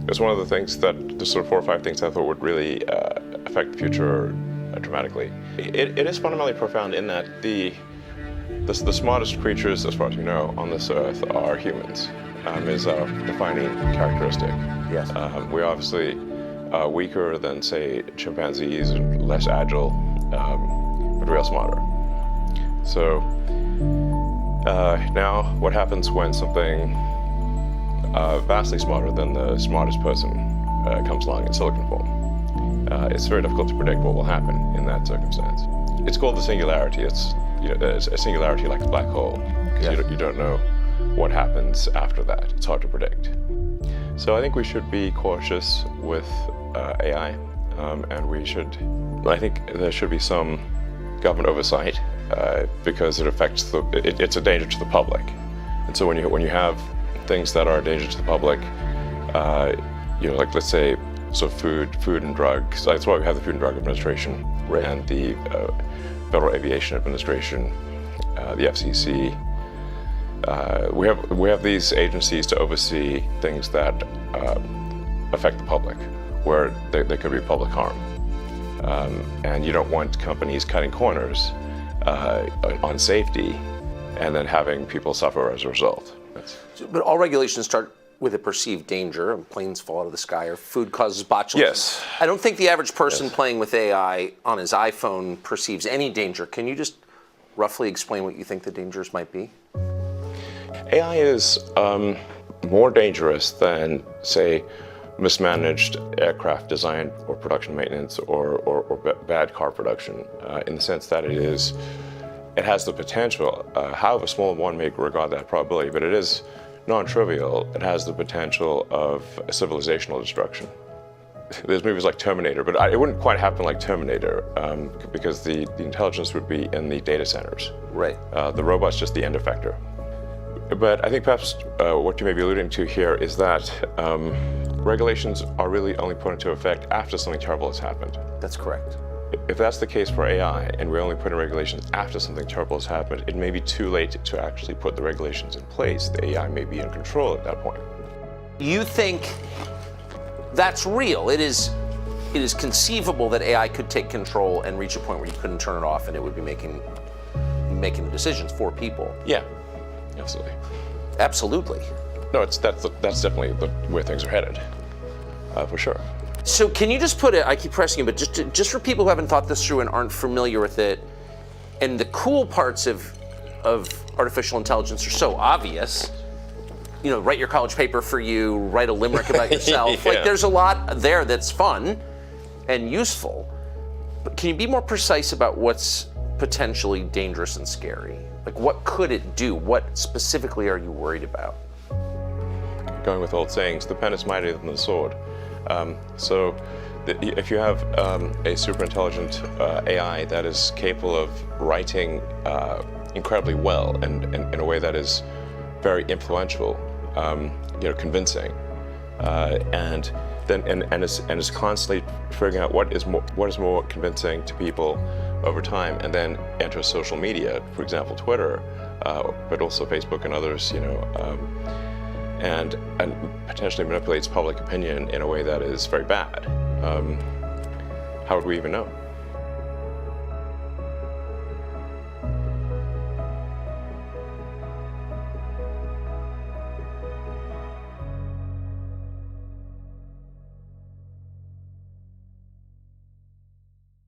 It's one of the things that, the sort of 4 or 5 things I thought would really affect the future dramatically. It is fundamentally profound in that the smartest creatures, as far as we know, on this earth are humans, is our defining characteristic. Yes. We're obviously weaker than, say, chimpanzees and less agile, but we are smarter. So now what happens when something vastly smarter than the smartest person comes along in silicon form? It's very difficult to predict what will happen in that circumstance. It's called the singularity. It's a singularity like a black hole, because you don't know what happens after that. It's hard to predict. So I think we should be cautious with AI, and I think there should be some government oversight because it affects it's a danger to the public. And so when you have things that are a danger to the public, like let's say, so food and drugs. That's why we have the Food and Drug Administration and the Federal Aviation Administration, the FCC. We have these agencies to oversee things that affect the public, where there could be public harm, and you don't want companies cutting corners on safety and then having people suffer as a result. But all regulations start with a perceived danger, and planes fall out of the sky, or food causes botulism. Yes. I don't think the average person playing with AI on his iPhone perceives any danger. Can you just roughly explain what you think the dangers might be? AI is more dangerous than, say, mismanaged aircraft design or production maintenance or bad car production, in the sense that it has the potential, however small one may regard that probability, but it is non-trivial. It has the potential of civilizational destruction. There's movies like Terminator, but it wouldn't quite happen like Terminator, because the intelligence would be in the data centers. Right. The robot's just the end effector. But I think perhaps what you may be alluding to here is that regulations are really only put into effect after something terrible has happened. That's correct. If that's the case for AI, and we only put in regulations after something terrible has happened, it may be too late to actually put the regulations in place. The AI may be in control at that point. You think that's real? It is conceivable that AI could take control and reach a point where you couldn't turn it off, and it would be making the decisions for people. Yeah, absolutely. Absolutely. No, that's definitely where things are headed, for sure. So can you just put it, I keep pressing you, but just for people who haven't thought this through and aren't familiar with it, and the cool parts of artificial intelligence are so obvious, write your college paper for you, write a limerick about yourself. Yeah. Like, there's a lot there that's fun and useful. But can you be more precise about what's potentially dangerous and scary? Like, what could it do? What specifically are you worried about? Going with old sayings, the pen is mightier than the sword. So if you have a super intelligent AI that is capable of writing incredibly well and in a way that is very influential, convincing, and is constantly figuring out what is more convincing to people over time, and then enters social media, for example, Twitter, but also Facebook and others, and potentially manipulates public opinion in a way that is very bad. How would we even know?